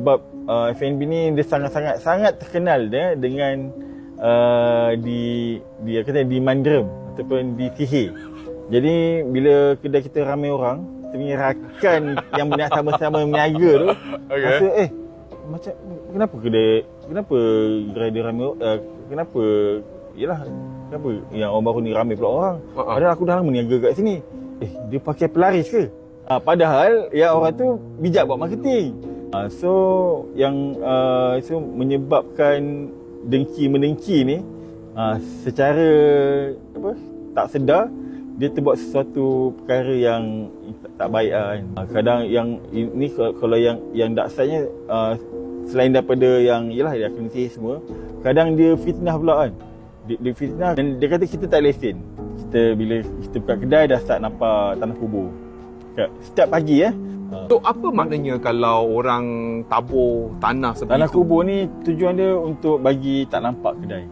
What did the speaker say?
sebab F&B ni dia sangat terkenal dia dengan di Mandrem ataupun di Tihir. Jadi bila kedai kita ramai orang, kita punya rakan yang sama-sama meniaga tu rasa macam kenapa gerai dia ramai, kenapa yang orang baru ni ramai pula orang. Padahal aku dah lama niaga kat sini. Dia pakai pelaris ke? Padahal yang orang tu bijak buat marketing. So menyebabkan dengki-mendengki ni secara tak sedar dia terbuat sesuatu perkara yang tak baik kan. Kadang yang ini kalau yang daksanya selain daripada yang dia akan sihir semua, kadang dia fitnah pula kan. Dia fitnah dan dia kata kita tak lesen. Bila kita buka kedai dah start nampak tanah kubur setiap pagi So apa maknanya kalau orang tabur tanah seperti Tanah kubur ni tujuan dia untuk bagi tak nampak kedai.